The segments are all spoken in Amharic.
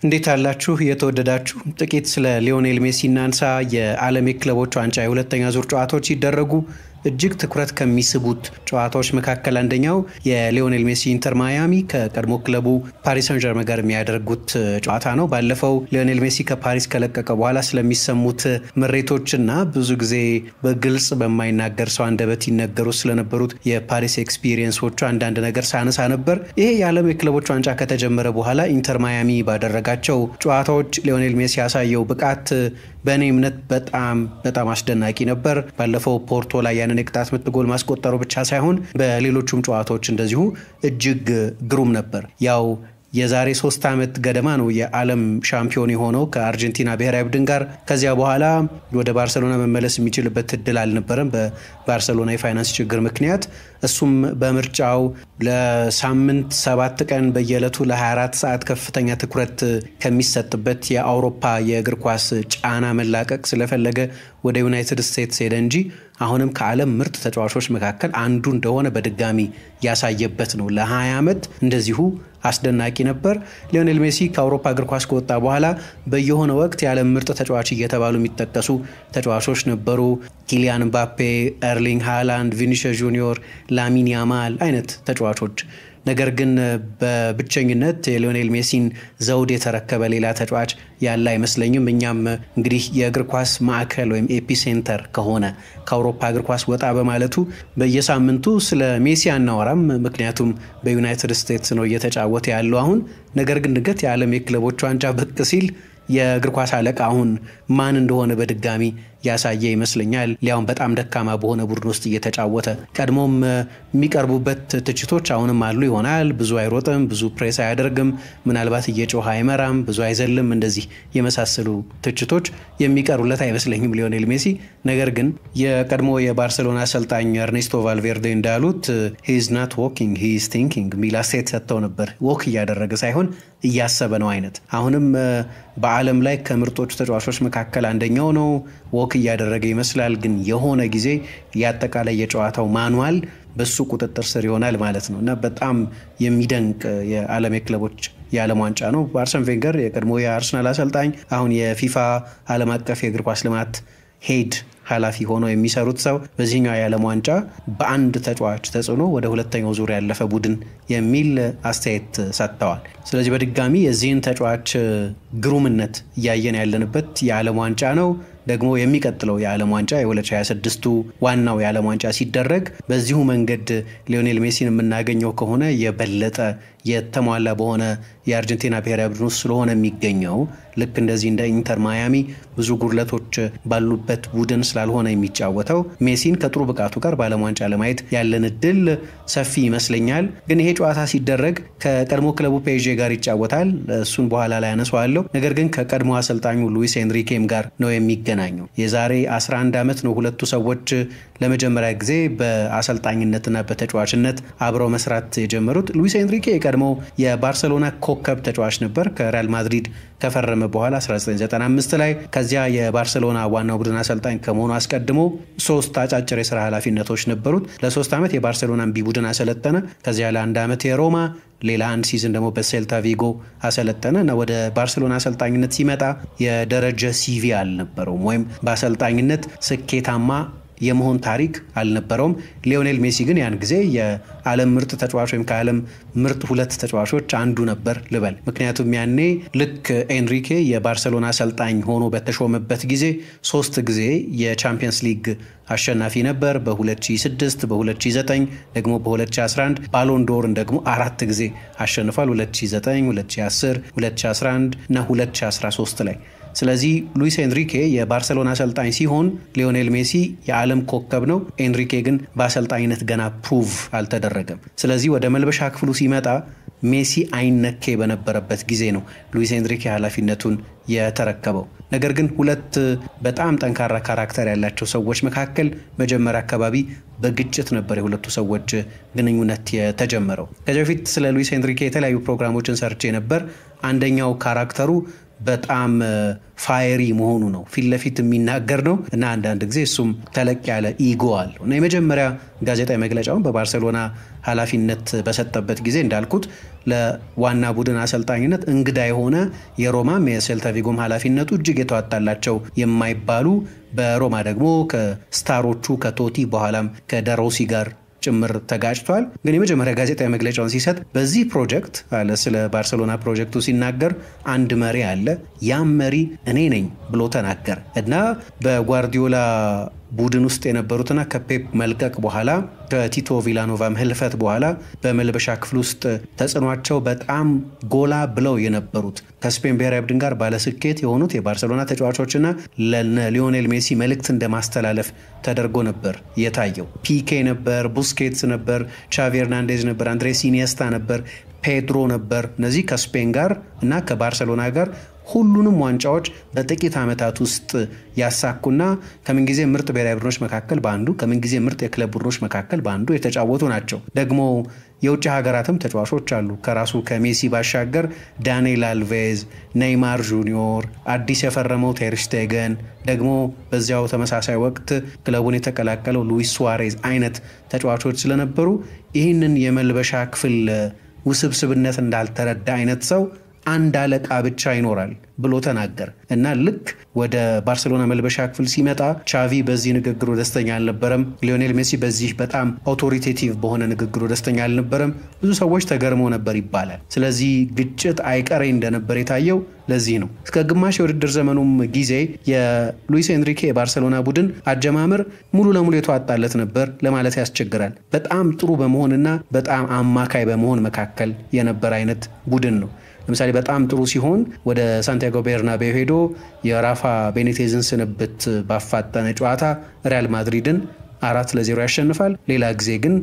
እንዴት አላችሁ የተወደዳችሁ ጥቂት ስለ ሊዮኔል ሜሲ እናንሳ። የዓለም የክለቦች ዋንጫ የሁለተኛ ዙር ጨዋታዎች ሲደረጉ እጅግ ትኩረት ከሚስቡት ጨዋታዎች መካከል አንደኛው የሊዮኔል ሜሲ ኢንተር ማያሚ ከቀድሞ ክለቡ ፓሪስ ሰን ዠርመን ጋር የሚያደርጉት ጨዋታ ነው። ባለፈው ሊዮኔል ሜሲ ከፓሪስ ከለቀቀ በኋላ ስለሚሰሙት ምሬቶችና ብዙ ጊዜ በግልጽ በማይናገር ሰው አንደበት ይነገሩ ስለነበሩት የፓሪስ ኤክስፒሪየንሶቹ አንዳንድ ነገር ሳነሳ ነበር። ይሄ የዓለም የክለቦች ዋንጫ ከተጀመረ በኋላ ኢንተር ማያሚ ባደረጋቸው ጨዋታዎች ሊዮኔል ሜሲ ያሳየው ብቃት በእኔ እምነት በጣም አስደናቂ ነበር። ባለፈው ፖርቶ ላይ ያንን የቅጣት ምት ጎል ማስቆጠሩ ብቻ ሳይሆን በሌሎቹም ጨዋታዎች እንደዚሁ እጅግ ግሩም ነበር። ያው የዛሬ 3 ዓመት ገደማ ነው የዓለም ሻምፒዮን የሆነው ከአርጀንቲና ብሔራዊ ቡድን ጋር። ከዚያ በኋላ ወደ ባርሴሎና መመለስ የሚችልበት እድል አልነበረም በባርሴሎና የፋይናንስ ችግር ምክንያት። እሱም በምርጫው ለሳምንት 7 ቀን በየዕለቱ ለ24 ሰዓት ከፍተኛ ትኩረት ከሚሰጥበት የአውሮፓ የእግር ኳስ ጫና መላቀቅ ስለፈለገ ወደ ዩናይትድ ስቴትስ ሄደ እንጂ አሁንም ከዓለም ምርጥ ተጫዋቾች መካከል አንዱ እንደሆነ በድጋሚ ያሳየበት ነው። ለ20 ዓመት እንደዚሁ አስደናቂ ነበር። ሊዮኔል ሜሲ ከአውሮፓ እግር ኳስ ከወጣ በኋላ በየሆነ ወቅት የዓለም ምርጥ ተጫዋች እየተባሉ የሚጠቀሱ ተጫዋቾች ነበሩ። ኪሊያን ምባፔ፣ ኤርሊንግ ሃላንድ፣ ቪኒሲየስ ጁኒዮር፣ ላሚን ያማል አይነት ተጫዋቾች። ነገር ግን በብቸኝነት የሊዮኔል ሜሲን ዘውድ የተረከበ ሌላ ተጫዋች ያለ አይመስለኝም። እኛም እንግዲህ የእግር ኳስ ማዕከል ወይም ኤፒሴንተር ከሆነ ከአውሮፓ እግር ኳስ ወጣ በማለቱ በየሳምንቱ ስለ ሜሲ አናወራም፣ ምክንያቱም በዩናይትድ ስቴትስ ነው እየተጫወተ ያለው አሁን። ነገር ግን ድንገት የዓለም የክለቦች ዋንጫ ብቅ ሲል የእግር ኳስ አለቃ አሁን ማን እንደሆነ በድጋሚ ያሳየ ይመስለኛል። ሊያውም በጣም ደካማ በሆነ ቡድን ውስጥ እየተጫወተ። ቀድሞም የሚቀርቡበት ትችቶች አሁንም አሉ ይሆናል። ብዙ አይሮጥም፣ ብዙ ፕሬስ አያደርግም፣ ምናልባት እየጮኸ አይመራም፣ ብዙ አይዘልም፣ እንደዚህ የመሳሰሉ ትችቶች የሚቀርቡለት አይመስለኝም ሊዮኔል ሜሲ። ነገር ግን የቀድሞ የባርሴሎና አሰልጣኝ ኤርኔስቶ ቫልቬርዴ እንዳሉት he is not walking he is thinking ሚል አስተያየት ሰጥተው ነበር። ወክ እያደረገ ሳይሆን እያሰበ ነው አይነት። አሁንም በዓለም ላይ ከምርጦቹ ተጫዋቾች መካከል አንደኛው ነው። ወክ እያደረገ ይመስላል፣ ግን የሆነ ጊዜ ያጠቃላይ የጨዋታው ማኑዋል በሱ ቁጥጥር ስር ይሆናል ማለት ነው እና በጣም የሚደንቅ የዓለም የክለቦች የዓለም ዋንጫ ነው። አርሰን ቬንገር የቀድሞ የአርሰናል አሰልጣኝ አሁን የፊፋ ዓለም አቀፍ የእግር ኳስ ልማት ሄድ ኃላፊ ሆኖ የሚሰሩት ሰው በዚህኛው የዓለም ዋንጫ በአንድ ተጫዋች ተጽዕኖ ወደ ሁለተኛው ዙር ያለፈ ቡድን የሚል አስተያየት ሰጥተዋል። ስለዚህ በድጋሚ የዚህን ተጫዋች ግሩምነት እያየን ያለንበት የዓለም ዋንጫ ነው። ደግሞ የሚቀጥለው የዓለም ዋንጫ የ2026ቱ ዋናው የዓለም ዋንጫ ሲደረግ በዚሁ መንገድ ሊዮኔል ሜሲን የምናገኘው ከሆነ የበለጠ የተሟላ በሆነ የአርጀንቲና ብሔራዊ ቡድን ውስጥ ስለሆነ የሚገኘው ልክ እንደዚህ እንደ ኢንተር ማያሚ ብዙ ጉድለቶች ባሉበት ቡድን ስላልሆነ የሚጫወተው ሜሲን ከጥሩ ብቃቱ ጋር በዓለም ዋንጫ ለማየት ያለን እድል ሰፊ ይመስለኛል። ግን ይሄ ጨዋታ ሲደረግ ከቀድሞ ክለቡ ፔዤ ጋር ይጫወታል። እሱን በኋላ ላይ አነሳዋለሁ። ነገር ግን ከቀድሞ አሰልጣኙ ሉዊስ ኤንሪኬም ጋር ነው የሚገናኘው። የዛሬ 11 ዓመት ነው ሁለቱ ሰዎች ለመጀመሪያ ጊዜ በአሰልጣኝነትና በተጫዋችነት አብረው መስራት የጀመሩት። ሉዊስ ኤንሪኬ የቀድሞው የባርሴሎና ኮከብ ተጫዋች ነበር ከሪያል ማድሪድ ከፈረመ በኋላ 1995 ላይ። ከዚያ የባርሴሎና ዋናው ቡድን አሰልጣኝ ከመሆኑ አስቀድሞ 3 አጫጭር የሥራ ኃላፊነቶች ነበሩት። ለ3 ዓመት የባርሴሎናን ቢ ቡድን አሰለጠነ። ከዚያ ለ1 ዓመት የሮማ፣ ሌላ 1 ሲዝን ደግሞ በሴልታ ቪጎ አሰለጠነ እና ወደ ባርሴሎና አሰልጣኝነት ሲመጣ የደረጀ ሲቪ አልነበረውም ወይም በአሰልጣኝነት ስኬታማ የመሆን ታሪክ አልነበረውም። ሊዮኔል ሜሲ ግን ያን ጊዜ የዓለም ምርጥ ተጫዋች ወይም ከዓለም ምርጥ 2 ተጫዋቾች አንዱ ነበር ልበል። ምክንያቱም ያኔ ልክ ኤንሪኬ የባርሴሎና አሰልጣኝ ሆኖ በተሾመበት ጊዜ 3 ጊዜ የቻምፒየንስ ሊግ አሸናፊ ነበር። በ2006 በ2009 ደግሞ በ2011 ባሎን ዶርን ደግሞ 4 ጊዜ አሸንፏል። 2009 2010 2011 እና 2013 ላይ። ስለዚህ ሉዊስ ኤንሪኬ የባርሴሎና አሰልጣኝ ሲሆን ሊዮኔል ሜሲ የዓለም ኮከብ ነው። ኤንሪኬ ግን በአሰልጣኝነት ገና ፕሩቭ አልተደረገም። ስለዚህ ወደ መልበሻ ክፍሉ ሲመጣ ሜሲ አይነኬ በነበረበት ጊዜ ነው ሉዊስ ኤንሪኬ ኃላፊነቱን የተረከበው። ነገር ግን 2 በጣም ጠንካራ ካራክተር ያላቸው ሰዎች መካከል መጀመሪያ አካባቢ በግጭት ነበር የሁለቱ ሰዎች ግንኙነት የተጀመረው። ከዚህ በፊት ስለ ሉዊስ ኤንሪኬ የተለያዩ ፕሮግራሞችን ሰርቼ ነበር። አንደኛው ካራክተሩ በጣም ፋየሪ መሆኑ ነው ፊት ለፊት የሚናገር ነው እና አንዳንድ ጊዜ እሱም ተለቅ ያለ ኢጎ አለው እና የመጀመሪያ ጋዜጣዊ መግለጫውን በባርሴሎና ኃላፊነት በሰጠበት ጊዜ እንዳልኩት ለዋና ቡድን አሰልጣኝነት እንግዳ የሆነ የሮማም የሴልታ ቪጎም ኃላፊነቱ እጅግ የተዋጣላቸው የማይባሉ በሮማ ደግሞ ከስታሮቹ ከቶቲ በኋላም ከደሮሲ ጋር ጭምር ተጋጭቷል። ግን የመጀመሪያ ጋዜጣዊ መግለጫውን ሲሰጥ በዚህ ፕሮጀክት አለ ስለ ባርሴሎና ፕሮጀክቱ ሲናገር አንድ መሪ አለ፣ ያም መሪ እኔ ነኝ ብሎ ተናገረ እና በጓርዲዮላ ቡድን ውስጥ የነበሩትና ከፔፕ መልቀቅ በኋላ ከቲቶ ቪላኖቫም ህልፈት በኋላ በመልበሻ ክፍል ውስጥ ተጽዕኗቸው በጣም ጎላ ብለው የነበሩት ከስፔን ብሔራዊ ቡድን ጋር ባለስኬት የሆኑት የባርሴሎና ተጫዋቾችና ለሊዮኔል ሜሲ መልእክት እንደማስተላለፍ ተደርጎ ነበር የታየው። ፒኬ ነበር፣ ቡስኬትስ ነበር፣ ቻቪ ኤርናንዴዝ ነበር፣ አንድሬስ ኢኒየስታ ነበር፣ ፔድሮ ነበር። እነዚህ ከስፔን ጋር እና ከባርሴሎና ጋር ሁሉንም ዋንጫዎች በጥቂት ዓመታት ውስጥ ያሳኩና ከምንጊዜ ምርጥ ብሔራዊ ቡድኖች መካከል በአንዱ ከምንጊዜ ምርጥ የክለብ ቡድኖች መካከል በአንዱ የተጫወቱ ናቸው። ደግሞ የውጭ ሀገራትም ተጫዋቾች አሉ ከራሱ ከሜሲ ባሻገር ዳንኤል አልቬዝ፣ ኔይማር ጁኒዮር፣ አዲስ የፈረመው ቴር ሽቴገን፣ ደግሞ በዚያው ተመሳሳይ ወቅት ክለቡን የተቀላቀለው ሉዊስ ሱዋሬዝ አይነት ተጫዋቾች ስለነበሩ ይህንን የመልበሻ ክፍል ውስብስብነት እንዳልተረዳ አይነት ሰው አንድ አለቃ ብቻ ይኖራል ብሎ ተናገረ እና ልክ ወደ ባርሴሎና መልበሻ ክፍል ሲመጣ ቻቪ በዚህ ንግግሩ ደስተኛ አልነበረም። ሊዮኔል ሜሲ በዚህ በጣም አውቶሪቴቲቭ በሆነ ንግግሩ ደስተኛ አልነበረም። ብዙ ሰዎች ተገርመው ነበር ይባላል። ስለዚህ ግጭት አይቀሬ እንደነበር የታየው ለዚህ ነው። እስከ ግማሽ የውድድር ዘመኑም ጊዜ የሉዊስ ኤንሪኬ የባርሴሎና ቡድን አጀማመር ሙሉ ለሙሉ የተዋጣለት ነበር ለማለት ያስቸግራል። በጣም ጥሩ በመሆንና በጣም አማካይ በመሆን መካከል የነበር አይነት ቡድን ነው። ለምሳሌ በጣም ጥሩ ሲሆን ወደ ሳንቲያጎ ቤርናቤው ሄዶ የራፋ ቤኒቴዝን ስንብት ባፋጠነ ጨዋታ ሪያል ማድሪድን 4-0 ያሸንፋል። ሌላ ጊዜ ግን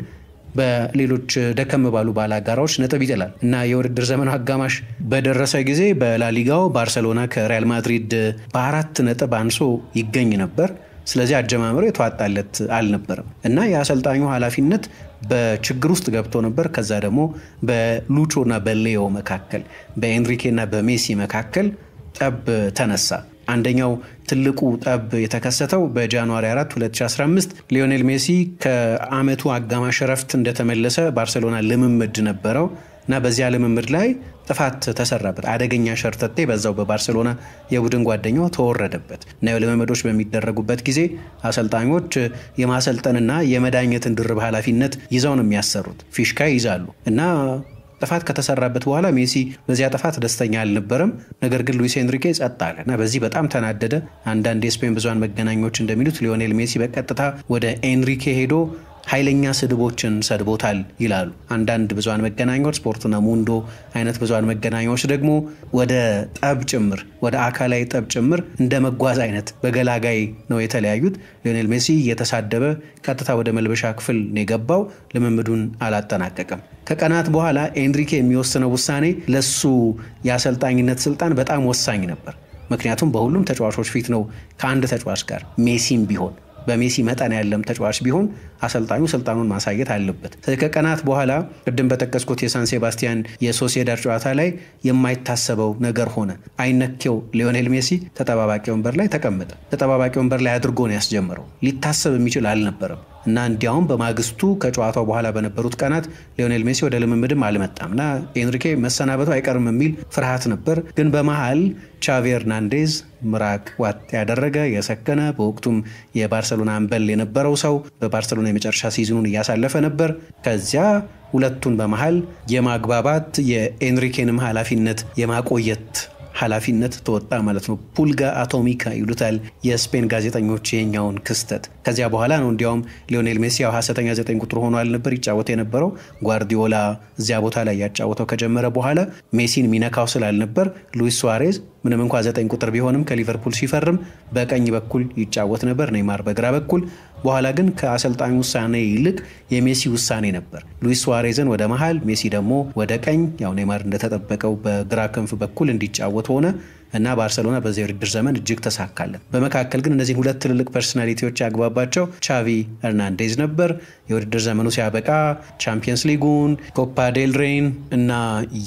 በሌሎች ደከም ባሉ ባላጋራዎች ነጥብ ይጥላል እና የውድድር ዘመኑ አጋማሽ በደረሰ ጊዜ በላሊጋው ባርሴሎና ከሪያል ማድሪድ በ4 ነጥብ አንሶ ይገኝ ነበር። ስለዚህ አጀማመሩ የተዋጣለት አልነበረም እና የአሰልጣኙ ኃላፊነት በችግር ውስጥ ገብቶ ነበር። ከዛ ደግሞ በሉቾ እና በሌዮ መካከል በኤንሪኬ እና በሜሲ መካከል ጠብ ተነሳ። አንደኛው ትልቁ ጠብ የተከሰተው በጃንዋሪ 4 2015 ሊዮኔል ሜሲ ከአመቱ አጋማሽ ረፍት እንደተመለሰ ባርሴሎና ልምምድ ነበረው እና በዚያ ልምምድ ላይ ጥፋት ተሰራበት። አደገኛ ሸርተቴ በዛው በባርሴሎና የቡድን ጓደኛው ተወረደበት እና ልምምዶች በሚደረጉበት ጊዜ አሰልጣኞች የማሰልጠንና የመዳኘትን ድርብ ኃላፊነት ይዘው ነው የሚያሰሩት። ፊሽካ ይዛሉ እና ጥፋት ከተሰራበት በኋላ ሜሲ በዚያ ጥፋት ደስተኛ አልነበረም። ነገር ግን ሉዊስ ኤንሪኬ ጸጥ አለ እና በዚህ በጣም ተናደደ። አንዳንድ የስፔን ብዙሃን መገናኛዎች እንደሚሉት ሊዮኔል ሜሲ በቀጥታ ወደ ኤንሪኬ ሄዶ ኃይለኛ ስድቦችን ሰድቦታል ይላሉ። አንዳንድ ብዙሃን መገናኛዎች ስፖርትና ሙንዶ አይነት ብዙሃን መገናኛዎች ደግሞ ወደ ጠብ ጭምር ወደ አካላዊ ጠብ ጭምር እንደ መጓዝ አይነት በገላጋይ ነው የተለያዩት። ሊዮኔል ሜሲ እየተሳደበ ቀጥታ ወደ መልበሻ ክፍል ነው የገባው። ልምምዱን አላጠናቀቀም። ከቀናት በኋላ ኤንሪኬ የሚወስነው ውሳኔ ለሱ የአሰልጣኝነት ስልጣን በጣም ወሳኝ ነበር። ምክንያቱም በሁሉም ተጫዋቾች ፊት ነው ከአንድ ተጫዋች ጋር ሜሲም ቢሆን በሜሲ መጠን ያለም ተጫዋች ቢሆን አሰልጣኙ ስልጣኑን ማሳየት አለበት። ከቀናት በኋላ ቅድም በጠቀስኩት የሳን ሴባስቲያን የሶሲዳድ ጨዋታ ላይ የማይታሰበው ነገር ሆነ። አይነኬው ሊዮኔል ሜሲ ተጠባባቂ ወንበር ላይ ተቀመጠ። ተጠባባቂ ወንበር ላይ አድርጎ ነው ያስጀመረው። ሊታሰብ የሚችል አልነበረም እና እንዲያውም በማግስቱ ከጨዋታው በኋላ በነበሩት ቀናት ሊዮኔል ሜሲ ወደ ልምምድም አልመጣም እና ኤንሪኬ መሰናበቱ አይቀርም የሚል ፍርሃት ነበር። ግን በመሃል ቻቪ ኤርናንዴዝ ምራቅ ዋጥ ያደረገ የሰከነ በወቅቱም የባርሴሎና አምበል የነበረው ሰው በባርሴሎና የመጨረሻ ሲዝኑን እያሳለፈ ነበር። ከዚያ ሁለቱን በመሃል የማግባባት የኤንሪኬንም ኃላፊነት የማቆየት ኃላፊነት ተወጣ ማለት ነው። ፑልጋ አቶሚካ ይሉታል የስፔን ጋዜጠኞች የኛውን ክስተት። ከዚያ በኋላ ነው እንዲያውም ሊዮኔል ሜሲ ያው ሐሰተኛ 9 ቁጥር ሆኖ አልነበር ይጫወት የነበረው። ጓርዲዮላ እዚያ ቦታ ላይ ያጫወተው ከጀመረ በኋላ ሜሲን ሚነካው ስላልነበር ሉዊስ ሱዋሬዝ ምንም እንኳን 9 ቁጥር ቢሆንም ከሊቨርፑል ሲፈርም በቀኝ በኩል ይጫወት ነበር፣ ኔይማር በግራ በኩል። በኋላ ግን ከአሰልጣኙ ውሳኔ ይልቅ የሜሲ ውሳኔ ነበር። ሉዊስ ሱዋሬዝን ወደ መሃል፣ ሜሲ ደግሞ ወደ ቀኝ፣ ያው ኔይማር እንደተጠበቀው በግራ ክንፍ በኩል እንዲጫወት ሆነ እና ባርሰሎና በዚህ ውድድር ዘመን እጅግ ተሳካለት። በመካከል ግን እነዚህ ሁለት ትልልቅ ፐርሰናሊቲዎች ያግባባቸው ቻቪ ኤርናንዴዝ ነበር። የውድድር ዘመኑ ሲያበቃ ቻምፒየንስ ሊጉን፣ ኮፓ ዴል ሬይን እና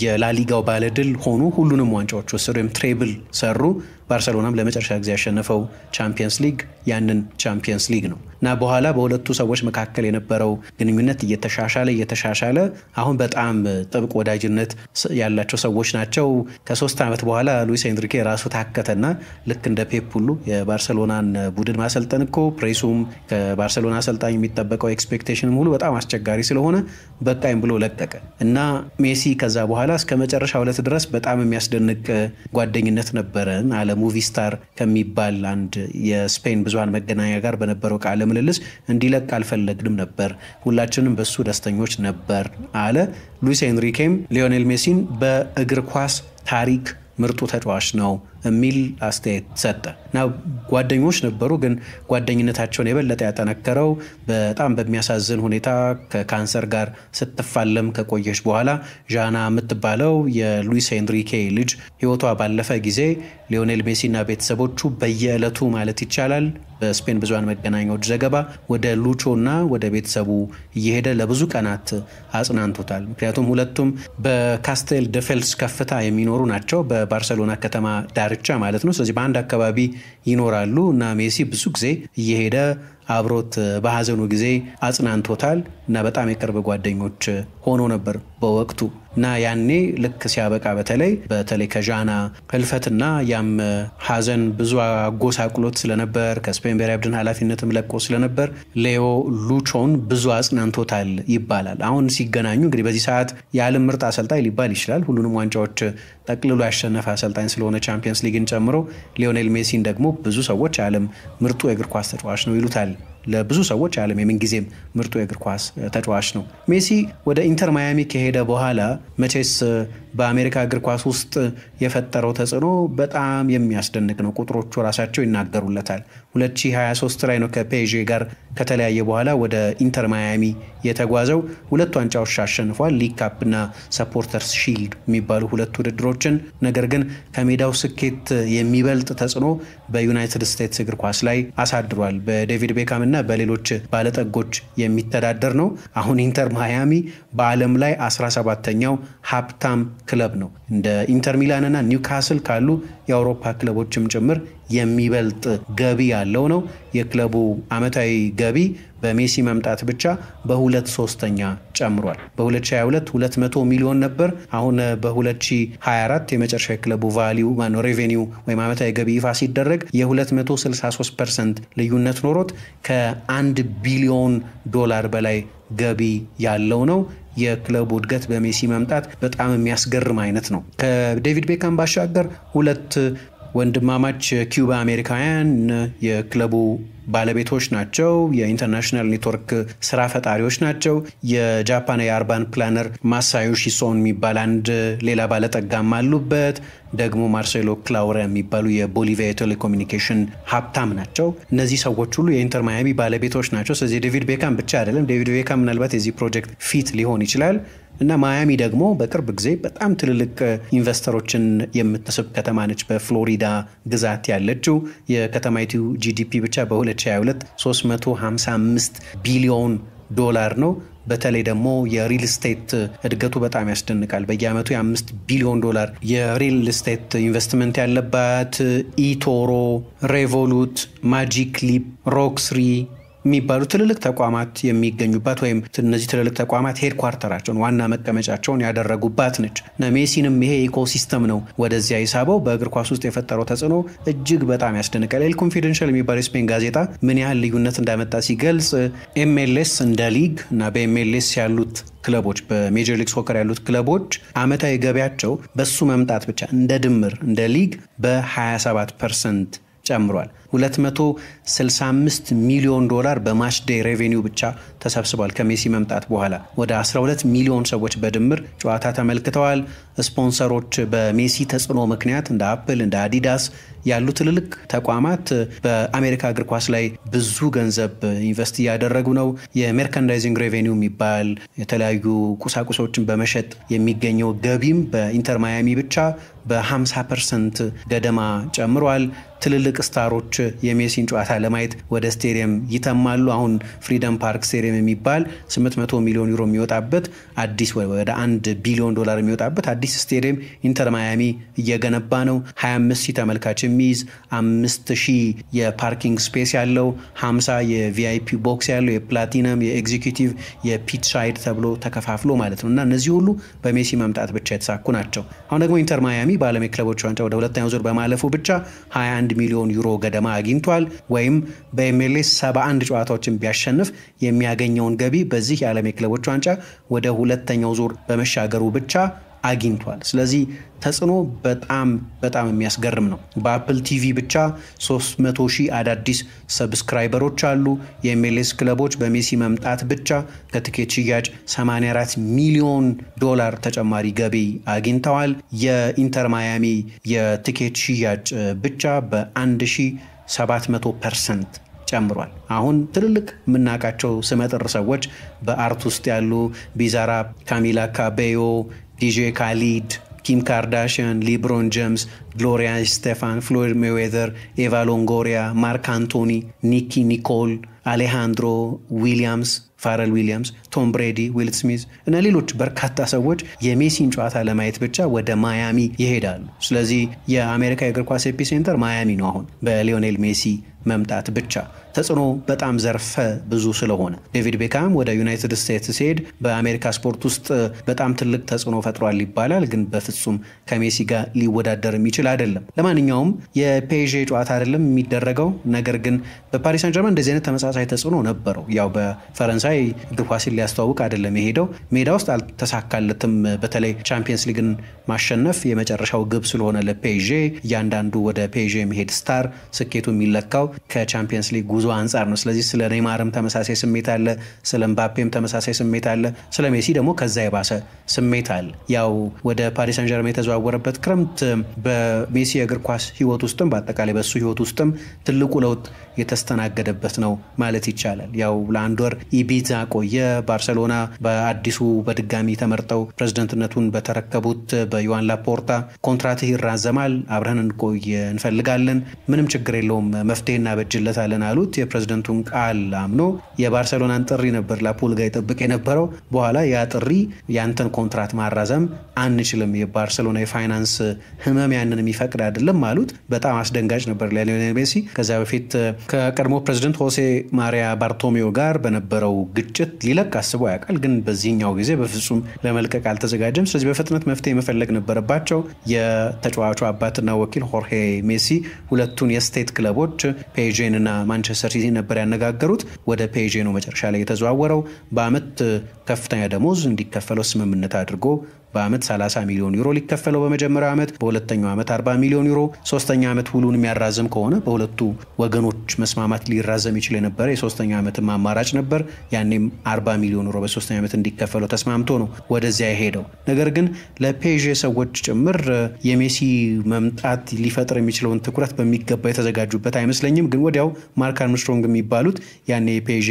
የላሊጋው ባለድል ሆኑ። ሁሉንም ዋንጫዎች ወሰዱ ወይም ትሬብል ሰሩ። ባርሰሎናም ለመጨረሻ ጊዜ ያሸነፈው ቻምፒየንስ ሊግ ያንን ቻምፒየንስ ሊግ ነው እና በኋላ በሁለቱ ሰዎች መካከል የነበረው ግንኙነት እየተሻሻለ አሁን በጣም ጥብቅ ወዳጅነት ያላቸው ሰዎች ናቸው። ከ3 ዓመት በኋላ ሉዊስ ኤንሪኬ ራሱ ታከተና ልክ እንደ ፔፕ ሁሉ የባርሰሎናን ቡድን ማሰልጠን እኮ ፕሬሱም ከባርሰሎና አሰልጣኝ የሚጠበቀው ኤክስፔክቴሽንም ሁሉ በጣም አስቸጋሪ ስለሆነ በቃኝ ብሎ ለቀቀ እና ሜሲ ከዛ በኋላ እስከ መጨረሻ ዕለት ድረስ በጣም የሚያስደንቅ ጓደኝነት ነበረን አለ ሙቪ ስታር ከሚባል አንድ የስፔን ብዙሃን መገናኛ ጋር በነበረው ቃለ ምልልስ። እንዲለቅ አልፈለግንም ነበር፣ ሁላችንም በሱ ደስተኞች ነበር አለ። ሉዊስ ኤንሪኬም ሊዮኔል ሜሲን በእግር ኳስ ታሪክ ምርጡ ተጫዋች ነው የሚል አስተያየት ሰጠ እና ጓደኞች ነበሩ። ግን ጓደኝነታቸውን የበለጠ ያጠነከረው በጣም በሚያሳዝን ሁኔታ ከካንሰር ጋር ስትፋለም ከቆየች በኋላ ዣና የምትባለው የሉዊስ ኤንሪኬ ልጅ ህይወቷ ባለፈ ጊዜ ሊዮኔል ሜሲና ቤተሰቦቹ በየዕለቱ ማለት ይቻላል በስፔን ብዙሃን መገናኛዎች ዘገባ ወደ ሉቾና ወደ ቤተሰቡ እየሄደ ለብዙ ቀናት አጽናንቶታል። ምክንያቱም ሁለቱም በካስቴል ደፌልስ ከፍታ የሚኖሩ ናቸው፣ በባርሰሎና ከተማ ዳርቻ ማለት ነው። ስለዚህ በአንድ አካባቢ ይኖራሉ እና ሜሲ ብዙ ጊዜ እየሄደ አብሮት በሐዘኑ ጊዜ አጽናንቶታል እና በጣም የቅርብ ጓደኞች ሆኖ ነበር በወቅቱ እና ያኔ ልክ ሲያበቃ በተለይ ከዣና ህልፈትና ያም ሐዘን ብዙ አጎሳቅሎት ስለነበር ከስፔን ብሔራዊ ቡድን ኃላፊነትም ለቆ ስለነበር ሌዮ ሉቾን ብዙ አጽናንቶታል ይባላል። አሁን ሲገናኙ እንግዲህ በዚህ ሰዓት የዓለም ምርጥ አሰልጣኝ ሊባል ይችላል። ሁሉንም ዋንጫዎች ጠቅልሎ ያሸነፈ አሰልጣኝ ስለሆነ ቻምፒየንስ ሊግን ጨምሮ ሊዮኔል ሜሲን ደግሞ ብዙ ሰዎች የዓለም ምርጡ የእግር ኳስ ተጫዋች ነው ይሉታል። ለብዙ ሰዎች ዓለም የምንጊዜም ምርጡ የእግር ኳስ ተጫዋች ነው። ሜሲ ወደ ኢንተር ማያሚ ከሄደ በኋላ መቼስ በአሜሪካ እግር ኳስ ውስጥ የፈጠረው ተጽዕኖ በጣም የሚያስደንቅ ነው። ቁጥሮቹ ራሳቸው ይናገሩለታል። 2023 ላይ ነው ከፔዤ ጋር ከተለያየ በኋላ ወደ ኢንተር ማያሚ የተጓዘው። 2 ዋንጫዎች አሸንፏል፣ ሊግ ካፕ እና ሰፖርተርስ ሺልድ የሚባሉ 2 ውድድሮችን። ነገር ግን ከሜዳው ስኬት የሚበልጥ ተጽዕኖ በዩናይትድ ስቴትስ እግር ኳስ ላይ አሳድሯል። በዴቪድ ቤካም እና በሌሎች ባለጠጎች የሚተዳደር ነው። አሁን ኢንተር ማያሚ በዓለም ላይ 17ኛው ሀብታም ክለብ ነው። እንደ ኢንተር ሚላን እና ኒውካስል ካሉ የአውሮፓ ክለቦችም ጭምር የሚበልጥ ገቢ ያለው ነው። የክለቡ ዓመታዊ ገቢ በሜሲ መምጣት ብቻ በ2/3 ጨምሯል። በ2022 200 ሚሊዮን ነበር። አሁን በ2024 የመጨረሻ የክለቡ ቫልዩ ሬቬኒው ወይም ዓመታዊ ገቢ ይፋ ሲደረግ የ263% ልዩነት ኖሮት ከ1 ቢሊዮን ዶላር በላይ ገቢ ያለው ነው። የክለቡ እድገት በሜሲ መምጣት በጣም የሚያስገርም አይነት ነው። ከዴቪድ ቤካም ባሻገር 2 ወንድማማች ኪዩባ አሜሪካውያን የክለቡ ባለቤቶች ናቸው። የኢንተርናሽናል ኔትወርክ ስራ ፈጣሪዎች ናቸው። የጃፓን የአርባን ፕላነር ማሳዮሺ ሶን የሚባል አንድ ሌላ ባለጠጋም አሉበት። ደግሞ ማርሴሎ ክላውራ የሚባሉ የቦሊቪያ የቴሌኮሙኒኬሽን ሀብታም ናቸው። እነዚህ ሰዎች ሁሉ የኢንተር ማያሚ ባለቤቶች ናቸው። ስለዚህ ዴቪድ ቤካም ብቻ አይደለም። ዴቪድ ቤካም ምናልባት የዚህ ፕሮጀክት ፊት ሊሆን ይችላል እና ማያሚ ደግሞ በቅርብ ጊዜ በጣም ትልልቅ ኢንቨስተሮችን የምትስብ ከተማ ነች። በፍሎሪዳ ግዛት ያለችው የከተማይቱ ጂዲፒ ብቻ በ2022 355 ቢሊዮን ዶላር ነው። በተለይ ደግሞ የሪል ስቴት እድገቱ በጣም ያስደንቃል። በየአመቱ የ5 ቢሊዮን ዶላር የሪል ስቴት ኢንቨስትመንት ያለባት ኢቶሮ፣ ሬቮሉት፣ ማጂክ ሊፕ፣ ሮክስሪ የሚባሉ ትልልቅ ተቋማት የሚገኙባት ወይም እነዚህ ትልልቅ ተቋማት ሄድኳርተራቸውን ዋና መቀመጫቸውን ያደረጉባት ነች። ሜሲንም ይሄ ኢኮሲስተም ነው ወደዚያ ይሳበው። በእግር ኳስ ውስጥ የፈጠረው ተጽዕኖ እጅግ በጣም ያስደንቃል። ኤል ኮንፊደንሻል የሚባለው የስፔን ጋዜጣ ምን ያህል ልዩነት እንዳመጣ ሲገልጽ ኤምኤልኤስ እንደ ሊግ እና በኤምኤልኤስ ያሉት ክለቦች በሜጀር ሊግ ሶከር ያሉት ክለቦች ዓመታዊ ገቢያቸው በሱ መምጣት ብቻ እንደ ድምር እንደ ሊግ በ27% ጨምሯል። $265 ሚሊዮን በማች ዴይ ሬቬኒው ብቻ ተሰብስቧል። ከሜሲ መምጣት በኋላ ወደ 12 ሚሊዮን ሰዎች በድምር ጨዋታ ተመልክተዋል። ስፖንሰሮች በሜሲ ተጽዕኖ ምክንያት እንደ አፕል እንደ አዲዳስ ያሉ ትልልቅ ተቋማት በአሜሪካ እግር ኳስ ላይ ብዙ ገንዘብ ኢንቨስት እያደረጉ ነው። የሜርካንዳይዚንግ ሬቬኒው የሚባል የተለያዩ ቁሳቁሶችን በመሸጥ የሚገኘው ገቢም በኢንተር ማያሚ ብቻ በ50% ገደማ ጨምሯል። ትልልቅ ስታሮች የሜሲን ጨዋታ ለማየት ወደ ስቴዲየም ይተማሉ። አሁን ፍሪደም ፓርክ ስቴዲየም የሚባል 800 ሚሊዮን ዩሮ የሚወጣበት አዲስ ወደ $1 ቢሊዮን የሚወጣበት አዲስ ስቴዲየም ኢንተር ማያሚ እየገነባ ነው። 25,000 ተመልካች የሚይዝ 5,000 የፓርኪንግ ስፔስ ያለው 50 የቪአይፒ ቦክስ ያለው የፕላቲነም የኤግዚኪዩቲቭ የፒች ሳይድ ተብሎ ተከፋፍሎ ማለት ነው። እና እነዚህ ሁሉ በሜሲ መምጣት ብቻ የተሳኩ ናቸው። አሁን ደግሞ ኢንተር ማያሚ በዓለም የክለቦች ዋንጫ ወደ ሁለተኛው ዙር በማለፉ ብቻ 21 ሚሊዮን ዩሮ ገደማ አግኝቷል። ወይም በኤምኤልኤስ 71 ጨዋታዎችን ቢያሸንፍ የሚያገኘውን ገቢ በዚህ የዓለም የክለቦች ዋንጫ ወደ ሁለተኛው ዙር በመሻገሩ ብቻ አግኝቷል። ስለዚህ ተጽዕኖ በጣም የሚያስገርም ነው። በአፕል ቲቪ ብቻ 300,000 አዳዲስ ሰብስክራይበሮች አሉ። የኤምኤልኤስ ክለቦች በሜሲ መምጣት ብቻ ከትኬት ሽያጭ $84 ሚሊዮን ተጨማሪ ገቢ አግኝተዋል። የኢንተር ማያሚ የትኬት ሽያጭ ብቻ በ1700% ጨምሯል። አሁን ትልልቅ የምናውቃቸው ስመጥር ሰዎች በአርት ውስጥ ያሉ ቢዛራ፣ ካሚላ ካቤዮ፣ ዲጄ ካሊድ፣ ኪም ካርዳሽያን፣ ሊብሮን ጄምስ፣ ግሎሪያ ስቴፋን፣ ፍሎይድ ሜይዌዘር፣ ኤቫ ሎንጎሪያ፣ ማርክ አንቶኒ፣ ኒኪ ኒኮል፣ አሌሃንድሮ ዊሊያምስ፣ ፋረል ዊሊያምስ፣ ቶም ብሬዲ፣ ዊል ስሚዝ እና ሌሎች በርካታ ሰዎች የሜሲን ጨዋታ ለማየት ብቻ ወደ ማያሚ ይሄዳሉ። ስለዚህ የአሜሪካ የእግር ኳስ ኤፒሴንተር ማያሚ ነው። አሁን በሊዮኔል ሜሲ መምጣት ብቻ ተጽዕኖ በጣም ዘርፈ ብዙ ስለሆነ ዴቪድ ቤካም ወደ ዩናይትድ ስቴትስ ሲሄድ በአሜሪካ ስፖርት ውስጥ በጣም ትልቅ ተጽዕኖ ፈጥሯል ይባላል። ግን በፍጹም ከሜሲ ጋር ሊወዳደር የሚችል አይደለም። ለማንኛውም የፔዤ ጨዋታ አይደለም የሚደረገው። ነገር ግን በፓሪስ ሳን ጀርመን እንደዚህ አይነት ተመሳሳይ ተጽዕኖ ነበረው። ያው በፈረንሳይ እግር ኳስን ሊያስተዋውቅ አይደለም የሄደው። ሜዳ ውስጥ አልተሳካለትም። በተለይ ቻምፒየንስ ሊግን ማሸነፍ የመጨረሻው ግብ ስለሆነ ለፔዤ እያንዳንዱ ወደ ፔዤ መሄድ ስታር ስኬቱ የሚለካው ከቻምፒየንስ ሊግ ጉዞ አንጻር ነው። ስለዚህ ስለ ኔይማርም ተመሳሳይ ስሜት አለ፣ ስለ ምባፔም ተመሳሳይ ስሜት አለ፣ ስለ ሜሲ ደግሞ ከዛ የባሰ ስሜት አለ። ያው ወደ ፓሪስ ሳን ጀርመን የተዘዋወረበት ክረምት በሜሲ የእግር ኳስ ህይወት ውስጥም በአጠቃላይ በሱ ህይወት ውስጥም ትልቁ ለውጥ የተስተናገደበት ነው ማለት ይቻላል። ያው ለአንድ ወር ኢቢዛ ቆየ። ባርሴሎና በአዲሱ በድጋሚ ተመርጠው ፕሬዝዳንትነቱን በተረከቡት በዮዋን ላፖርታ ኮንትራትህ ይራዘማል፣ አብረን እንቆይ እንፈልጋለን፣ ምንም ችግር የለውም መፍትሄ እናበጅለታለን አሉት። የፕሬዝዳንቱን ቃል አምኖ የባርሴሎናን ጥሪ ነበር ላፖል ጋር ይጠብቅ የነበረው። በኋላ ያ ጥሪ ያንተን ኮንትራት ማራዘም አንችልም፣ የባርሴሎና የፋይናንስ ህመም ያንን የሚፈቅድ አይደለም አሉት። በጣም አስደንጋጭ ነበር ለሊዮኔል ሜሲ። ከዛ በፊት ከቀድሞ ፕሬዝዳንት ሆሴ ማሪያ ባርቶሜዮ ጋር በነበረው ግጭት ሊለቅ አስቦ ያውቃል። ግን በዚህኛው ጊዜ በፍጹም ለመልቀቅ አልተዘጋጀም። ስለዚህ በፍጥነት መፍትሄ መፈለግ ነበረባቸው። የተጫዋቹ አባትና ወኪል ሆርሄ ሜሲ ሁለቱን የስቴት ክለቦች ፔዤን እና ማንቸስተር ሲቲ ነበር ያነጋገሩት። ወደ ፔዤ ነው መጨረሻ ላይ የተዘዋወረው። በአመት ከፍተኛ ደሞዝ እንዲከፈለው ስምምነት አድርጎ በአመት 30 ሚሊዮን ዩሮ ሊከፈለው በመጀመሪያው አመት፣ በሁለተኛው አመት 40 ሚሊዮን ዩሮ፣ ሶስተኛ አመት ሁሉን የሚያራዝም ከሆነ በሁለቱ ወገኖች መስማማት ሊራዘም ይችል የነበረ የሶስተኛው አመትም አማራጭ ነበር። ያኔም 40 ሚሊዮን ዩሮ በሶስተኛ አመት እንዲከፈለው ተስማምቶ ነው ወደዚያ የሄደው። ነገር ግን ለፔዤ ሰዎች ጭምር የሜሲ መምጣት ሊፈጥር የሚችለውን ትኩረት በሚገባ የተዘጋጁበት አይመስለኝም። ግን ወዲያው ማርክ አርምስትሮንግ የሚባሉት ያኔ ፔዤ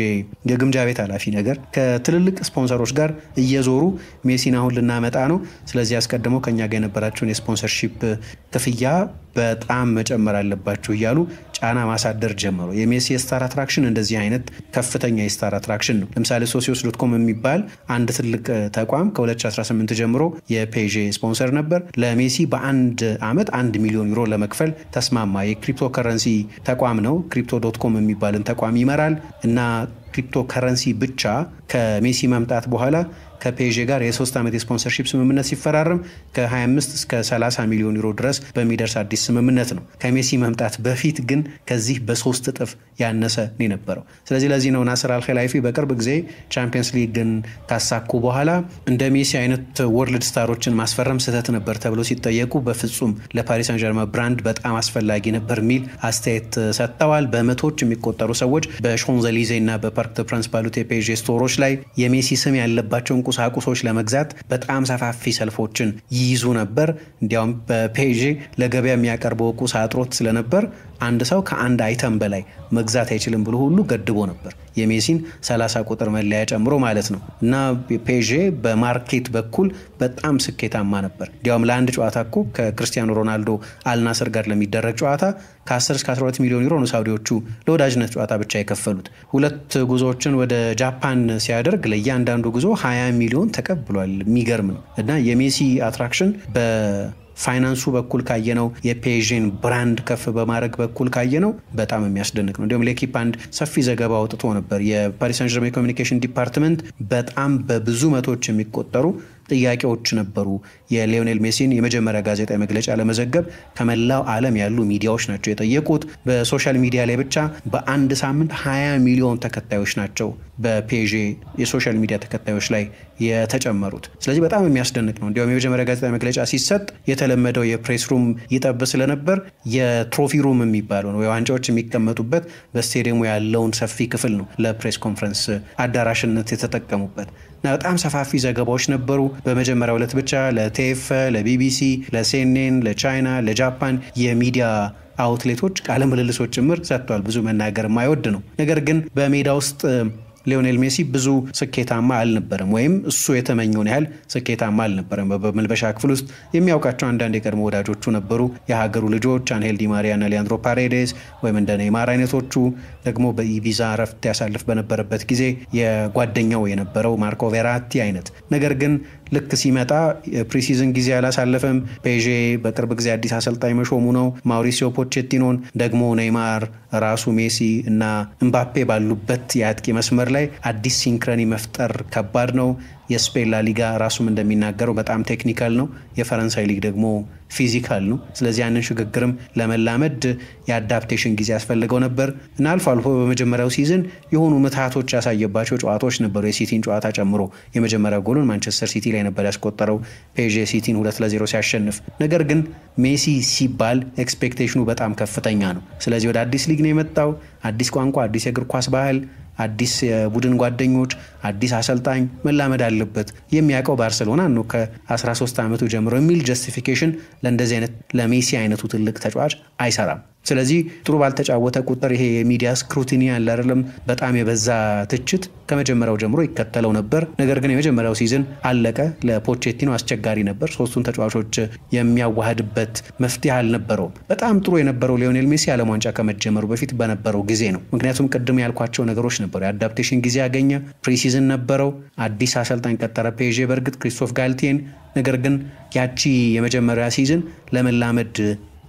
የግምጃ ቤት ኃላፊ ነገር ከትልልቅ ስፖንሰሮች ጋር እየዞሩ ሜሲን አሁን ልናመጣ ነው፣ ስለዚህ አስቀድሞ ከኛ ጋር የነበራቸውን የስፖንሰርሺፕ ክፍያ በጣም መጨመር አለባቸው እያሉ ጫና ማሳደር ጀመሩ። የሜሲ ስታር አትራክሽን እንደዚህ አይነት ከፍተኛ የስታር አትራክሽን ነው። ለምሳሌ socios.com የሚባል አንድ ትልቅ ተቋም ከ2018 ጀምሮ የፔዤ ስፖንሰር ነበር። ለሜሲ በአንድ አመት 1 ሚሊዮን ዩሮ ለመክፈል ተስማማ። የክሪፕቶ ከረንሲ ተቋም ነው። crypto.com የሚባልን ተቋም ይመራል እና ክሪፕቶ ከረንሲ ብቻ ከሜሲ መምጣት በኋላ ከፔዤ ጋር የ3 ዓመት የስፖንሰርሺፕ ስምምነት ሲፈራረም ከ25 እስከ 30 ሚሊዮን ዩሮ ድረስ በሚደርስ አዲስ ስምምነት ነው። ከሜሲ መምጣት በፊት ግን ከዚህ በ3 እጥፍ ያነሰ ነው የነበረው። ስለዚህ ለዚህ ነው ናስር አልኸላይፊ በቅርብ ጊዜ ቻምፒየንስ ሊግን ካሳኩ በኋላ እንደ ሜሲ አይነት ወርልድ ስታሮችን ማስፈረም ስህተት ነበር ተብሎ ሲጠየቁ በፍጹም ለፓሪስ ሳን ጀርመን ብራንድ በጣም አስፈላጊ ነበር የሚል አስተያየት ሰጥተዋል። በመቶዎች የሚቆጠሩ ሰዎች በሾንዘሊዜ እና በፓርክ ደ ፕራንስ ባሉት የፔዤ ስቶሮች ላይ የሜሲ ስም ያለባቸውን ቁሳቁሶች ለመግዛት በጣም ሰፋፊ ሰልፎችን ይይዙ ነበር። እንዲያውም በፔዤ ለገበያ የሚያቀርበው ቁስ አጥሮት ስለነበር አንድ ሰው ከአንድ አይተም በላይ መግዛት አይችልም ብሎ ሁሉ ገድቦ ነበር፣ የሜሲን 30 ቁጥር መለያ ጨምሮ ማለት ነው። እና ፔዤ በማርኬት በኩል በጣም ስኬታማ ነበር። እንዲያውም ለአንድ ጨዋታ እኮ ከክርስቲያኖ ሮናልዶ አልናስር ጋር ለሚደረግ ጨዋታ ከ10 እስከ 12 ሚሊዮን ዩሮ ነው ሳውዲዎቹ ለወዳጅነት ጨዋታ ብቻ የከፈሉት። 2 ጉዞዎችን ወደ ጃፓን ሲያደርግ ለእያንዳንዱ ጉዞ 20 ሚሊዮን ተቀብሏል። የሚገርም ነው። እና የሜሲ አትራክሽን ፋይናንሱ በኩል ካየነው የፔዥን ብራንድ ከፍ በማድረግ በኩል ካየነው በጣም የሚያስደንቅ ነው። እንዲሁም ለኪፕ አንድ ሰፊ ዘገባ አውጥቶ ነበር። የፓሪስ ሳን ጀርሜን ኮሚኒኬሽን ዲፓርትመንት በጣም በብዙ መቶዎች የሚቆጠሩ ጥያቄዎች ነበሩ የሊዮኔል ሜሲን የመጀመሪያ ጋዜጣዊ መግለጫ ለመዘገብ ከመላው ዓለም ያሉ ሚዲያዎች ናቸው የጠየቁት። በሶሻል ሚዲያ ላይ ብቻ በአንድ ሳምንት 20 ሚሊዮን ተከታዮች ናቸው በፔዤ የሶሻል ሚዲያ ተከታዮች ላይ የተጨመሩት። ስለዚህ በጣም የሚያስደንቅ ነው። እንዲያውም የመጀመሪያ ጋዜጣዊ መግለጫ ሲሰጥ የተለመደው የፕሬስ ሩም ይጠብ ስለነበር የትሮፊ ሩም የሚባለው ነው የዋንጫዎች የሚቀመጡበት በስቴዲየሙ ያለውን ሰፊ ክፍል ነው ለፕሬስ ኮንፈረንስ አዳራሽነት የተጠቀሙበት። እና በጣም ሰፋፊ ዘገባዎች ነበሩ። በመጀመሪያው ዕለት ብቻ ለቴፍ፣ ለቢቢሲ፣ ለሲኤንኤን፣ ለቻይና፣ ለጃፓን የሚዲያ አውትሌቶች ቃለ ምልልሶች ጭምር ሰጥቷል። ብዙ መናገር የማይወድ ነው። ነገር ግን በሜዳ ውስጥ ሊዮኔል ሜሲ ብዙ ስኬታማ አልነበረም፣ ወይም እሱ የተመኘውን ያህል ስኬታማ አልነበረም። በመልበሻ ክፍል ውስጥ የሚያውቃቸው አንዳንድ የቀድሞ ወዳጆቹ ነበሩ፣ የሀገሩ ልጆች አንሄል ዲ ማሪያ እና ሊያንድሮ ፓሬዴስ ወይም እንደ ኔይማር አይነቶቹ። ደግሞ በኢቢዛ ረፍት ያሳልፍ በነበረበት ጊዜ የጓደኛው የነበረው ማርኮ ቬራቲ አይነት። ነገር ግን ልክ ሲመጣ ፕሪሲዝን ጊዜ አላሳለፈም። ፔዤ በቅርብ ጊዜ አዲስ አሰልጣኝ መሾሙ ነው። ማውሪሲዮ ፖቼቲኖን ደግሞ ኔይማር፣ ራሱ ሜሲ እና እምባፔ ባሉበት የአጥቂ መስመር ላይ አዲስ ሲንክረኒ መፍጠር ከባድ ነው። የስፔን ላሊጋ ራሱም እንደሚናገረው በጣም ቴክኒካል ነው። የፈረንሳይ ሊግ ደግሞ ፊዚካል ነው። ስለዚህ ያንን ሽግግርም ለመላመድ የአዳፕቴሽን ጊዜ ያስፈልገው ነበር እና አልፎ አልፎ በመጀመሪያው ሲዝን የሆኑ ምትሃቶች ያሳየባቸው ጨዋታዎች ነበሩ። የሲቲን ጨዋታ ጨምሮ የመጀመሪያው ጎሉን ማንቸስተር ሲቲ ላይ ነበር ያስቆጠረው ፔዤ ሲቲን 2-0 ሲያሸንፍ። ነገር ግን ሜሲ ሲባል ኤክስፔክቴሽኑ በጣም ከፍተኛ ነው። ስለዚህ ወደ አዲስ ሊግ ነው የመጣው። አዲስ ቋንቋ፣ አዲስ የእግር ኳስ ባህል፣ አዲስ የቡድን ጓደኞች፣ አዲስ አሰልጣኝ መላመድ አለበት። የሚያውቀው ባርሴሎና ነው ከ13 ዓመቱ ጀምሮ የሚል ጀስቲፊኬሽን ለእንደዚህ አይነት ለሜሲ አይነቱ ትልቅ ተጫዋች አይሰራም። ስለዚህ ጥሩ ባልተጫወተ ቁጥር ይሄ የሚዲያ ስክሩቲኒ ያለ አይደለም በጣም የበዛ ትችት ከመጀመሪያው ጀምሮ ይከተለው ነበር። ነገር ግን የመጀመሪያው ሲዝን አለቀ። ለፖቼቲኖ አስቸጋሪ ነበር። ሶስቱን ተጫዋቾች የሚያዋህድበት መፍትሄ አልነበረውም። በጣም ጥሩ የነበረው ሊዮኔል ሜሲ ዓለም ዋንጫ ከመጀመሩ በፊት በነበረው ጊዜ ነው። ምክንያቱም ቅድም ያልኳቸው ነገሮች ነበሩ። የአዳፕቴሽን ጊዜ ያገኘ፣ ፕሪሲዝን ነበረው፣ አዲስ አሰልጣኝ ቀጠረ ፔዤ በእርግጥ ክሪስቶፍ ጋልቲን። ነገር ግን ያቺ የመጀመሪያ ሲዝን ለመላመድ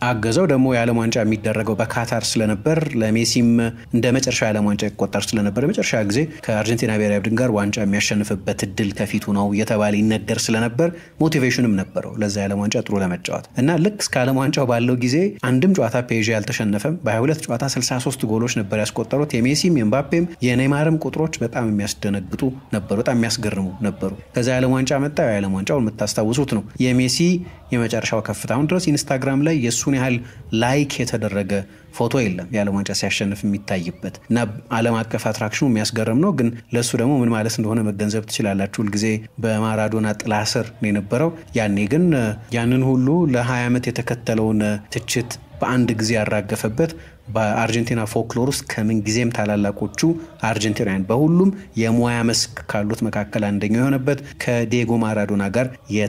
አገዘው። ደግሞ የዓለም ዋንጫ የሚደረገው በካታር ስለነበር ለሜሲም እንደ መጨረሻ የዓለም ዋንጫ ይቆጠር ስለነበር የመጨረሻ ጊዜ ከአርጀንቲና ብሔራዊ ቡድን ጋር ዋንጫ የሚያሸንፍበት እድል ከፊቱ ነው እየተባለ ይነገር ስለነበር ሞቲቬሽንም ነበረው ለዛ የዓለም ዋንጫ ጥሩ ለመጫወት እና ልክ እስከ ዓለም ዋንጫው ባለው ጊዜ አንድም ጨዋታ ፔዤ አልተሸነፈም። በ22 ጨዋታ 63 ጎሎች ነበር ያስቆጠሩት። የሜሲም የምባፔም የኔይማርም ቁጥሮች በጣም የሚያስደነግጡ ነበሩ፣ በጣም የሚያስገርሙ ነበሩ። ከዛ የዓለም ዋንጫ መጣ። የዓለም ዋንጫውን የምታስታውሱት ነው። የሜሲ የመጨረሻው ከፍታውን ድረስ ኢንስታግራም ላይ የሱን ያህል ላይክ የተደረገ ፎቶ የለም የዓለም ዋንጫ ሲያሸንፍ የሚታይበት እና ዓለም አቀፍ አትራክሽኑ የሚያስገርም ነው። ግን ለሱ ደግሞ ምን ማለት እንደሆነ መገንዘብ ትችላላችሁ። ሁልጊዜ በማራዶና ጥላ ስር ነው የነበረው። ያኔ ግን ያንን ሁሉ ለ20 ዓመት የተከተለውን ትችት በአንድ ጊዜ ያራገፈበት በአርጀንቲና ፎክሎር ውስጥ ከምን ጊዜም ታላላቆቹ አርጀንቲናውያን በሁሉም የሙያ መስክ ካሉት መካከል አንደኛው የሆነበት ከዲየጎ ማራዶና ጋር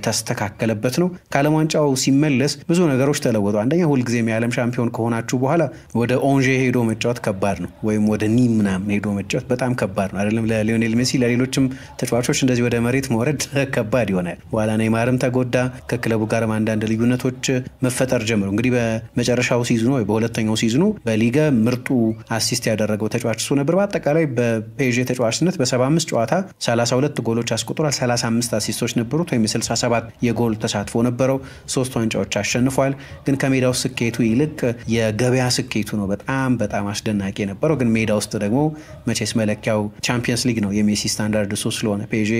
የተስተካከለበት ነው። ከዓለም ዋንጫው ሲመለስ ብዙ ነገሮች ተለወጡ። አንደኛ ሁልጊዜም የዓለም ሻምፒዮን ከሆናችሁ በኋላ ወደ ኦንዤ ሄዶ መጫወት ከባድ ነው፣ ወይም ወደ ኒም ምናምን ሄዶ መጫወት በጣም ከባድ ነው። አይደለም ለሊዮኔል ሜሲ ለሌሎችም ተጫዋቾች እንደዚህ ወደ መሬት መውረድ ከባድ ይሆናል። በኋላ ኔይማርም ተጎዳ። ከክለቡ ጋርም አንዳንድ ልዩነቶች መፈጠር ጀመሩ። እንግዲህ በመጨረሻው ሲዝኑ ወይ በሁለተኛው ሲዝኑ በሊጋ ምርጡ አሲስት ያደረገው ተጫዋች እሱ ነበር። በአጠቃላይ በፔዤ ተጫዋችነት በ75 ጨዋታ 32 ጎሎች አስቆጥሯል። 35 አሲስቶች ነበሩት ወይም 67 የጎል ተሳትፎ ነበረው። 3 ዋንጫዎች አሸንፏል። ግን ከሜዳው ስኬቱ ይልቅ የገበያ ስኬቱ ነው በጣም አስደናቂ የነበረው። ግን ሜዳ ውስጥ ደግሞ መቼስ መለኪያው ቻምፒየንስ ሊግ ነው የሜሲ ስታንዳርድ እሱ ስለሆነ ፔዤ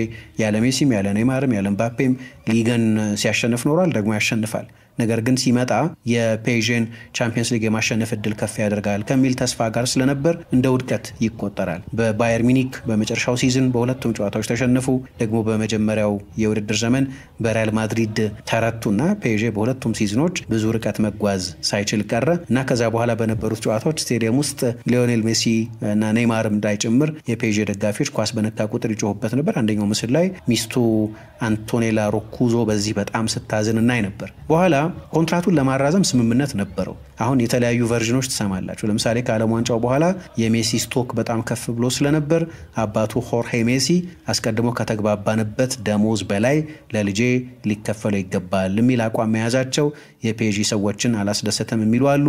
ያለ ሜሲም ያለ ኔይማርም ያለ ምባፔም ሊግን ሲያሸንፍ ኖሯል፣ ደግሞ ያሸንፋል። ነገር ግን ሲመጣ የፔዥን ቻምፒየንስ ሊግ የማሸነፍ እድል ከፍ ያደርጋል ከሚል ተስፋ ጋር ስለነበር እንደ ውድቀት ይቆጠራል። በባየር ሚኒክ በመጨረሻው ሲዝን በሁለቱም ጨዋታዎች ተሸነፉ። ደግሞ በመጀመሪያው የውድድር ዘመን በሪያል ማድሪድ ተረቱና ፔዥ በሁለቱም ሲዝኖች ብዙ ርቀት መጓዝ ሳይችል ቀረ እና ከዛ በኋላ በነበሩት ጨዋታዎች ስቴዲየም ውስጥ ሊዮኔል ሜሲ እና ኔይማርም እንዳይጨምር የፔዥ ደጋፊዎች ኳስ በነካ ቁጥር ይጮሁበት ነበር። አንደኛው ምስል ላይ ሚስቱ አንቶኔላ ሮኩዞ በዚህ በጣም ስታዝን እናይ ነበር። በኋላ ኮንትራቱን ለማራዘም ስምምነት ነበረው። አሁን የተለያዩ ቨርዥኖች ትሰማላችሁ። ለምሳሌ ከዓለም ዋንጫው በኋላ የሜሲ ስቶክ በጣም ከፍ ብሎ ስለነበር አባቱ ሆርሄ ሜሲ አስቀድሞ ከተግባባንበት ደሞዝ በላይ ለልጄ ሊከፈለው ይገባል የሚል አቋም መያዛቸው የፔጂ ሰዎችን አላስደሰተም የሚሉ አሉ።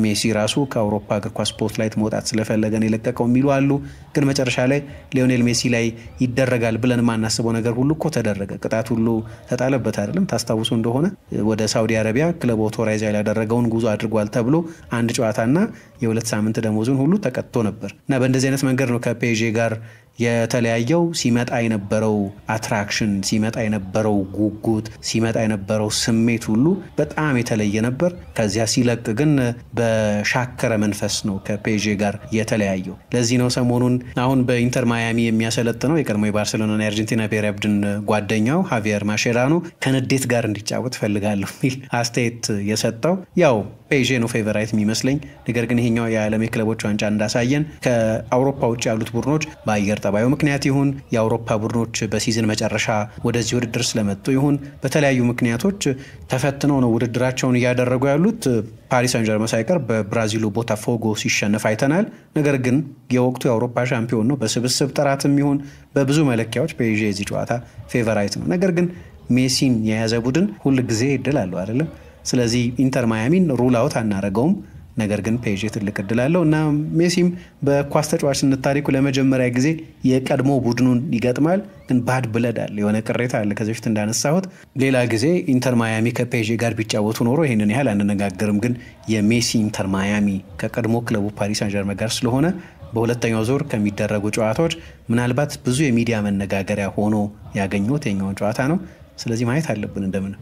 ሜሲ ራሱ ከአውሮፓ እግር ኳስ ስፖርትላይት መውጣት ስለፈለገን የለቀቀው የሚሉ አሉ። ግን መጨረሻ ላይ ሊዮኔል ሜሲ ላይ ይደረጋል ብለን ማናስበው ነገር ሁሉ እኮ ተደረገ። ቅጣት ሁሉ ተጣለበት አይደለም? ታስታውሱ እንደሆነ ወደ ሳውዲ አረቢያ ክለብ ኦቶራይዝ ያላደረገውን ጉዞ አድርጓል ተብሎ አንድ ጨዋታና የ2 ሳምንት ደሞዙን ሁሉ ተቀጥቶ ነበር እና በእንደዚህ አይነት መንገድ ነው ከፔዤ ጋር የተለያየው። ሲመጣ የነበረው አትራክሽን፣ ሲመጣ የነበረው ጉጉት፣ ሲመጣ የነበረው ስሜት ሁሉ በጣም የተለየ ነበር። ከዚያ ሲለቅ ግን በሻከረ መንፈስ ነው ከፔዤ ጋር የተለያየው። ለዚህ ነው ሰሞኑን አሁን በኢንተር ማያሚ የሚያሰለጥነው የቀድሞ የባርሴሎናና የአርጀንቲና ብሔራዊ ቡድን ጓደኛው ሃቪየር ማሼራኖ ከንዴት ጋር እንዲጫወት ፈልጋለሁ የሚል አስተያየት የሰጠው። ያው ፔዤ ነው ፌቨራይት የሚመስለኝ። ነገር ግን ይሄኛው የዓለም የክለቦች ዋንጫ እንዳሳየን ከአውሮፓ ውጭ ያሉት ቡድኖች በአየር ጠባዩ ምክንያት ይሁን የአውሮፓ ቡድኖች በሲዝን መጨረሻ ወደዚህ ውድድር ስለመጡ ይሁን በተለያዩ ምክንያቶች ተፈትነው ነው ውድድራቸውን እያደረጉ ያሉት። ፓሪስ ሳን ዠርመን ሳይቀር በብራዚሉ ቦታፎጎ ሲሸነፍ አይተናል። ነገር ግን የወቅቱ የአውሮፓ ሻምፒዮን ነው። በስብስብ ጥራትም ይሁን በብዙ መለኪያዎች ፔዤ የዚህ ጨዋታ ፌቨራይት ነው። ነገር ግን ሜሲን የያዘ ቡድን ሁል ጊዜ እድል አለው አይደለም? ስለዚህ ኢንተር ማያሚን ሩል አውት አናረገውም። ነገር ግን ፔዤ ትልቅ እድል አለው እና ሜሲም በኳስ ተጫዋችነት ታሪኩ ለመጀመሪያ ጊዜ የቀድሞ ቡድኑን ይገጥማል። ግን ባድ ብለድ አለ፣ የሆነ ቅሬታ አለ። ከዚህ በፊት እንዳነሳሁት ሌላ ጊዜ ኢንተር ማያሚ ከፔዤ ጋር ቢጫወቱ ኖሮ ይሄንን ያህል አንነጋገርም። ግን የሜሲ ኢንተር ማያሚ ከቀድሞ ክለቡ ፓሪስ ሳን ዠርመን ጋር ስለሆነ በሁለተኛው ዙር ከሚደረጉ ጨዋታዎች ምናልባት ብዙ የሚዲያ መነጋገሪያ ሆኖ ያገኙት የኛውን ጨዋታ ነው። ስለዚህ ማየት አለብን እንደምን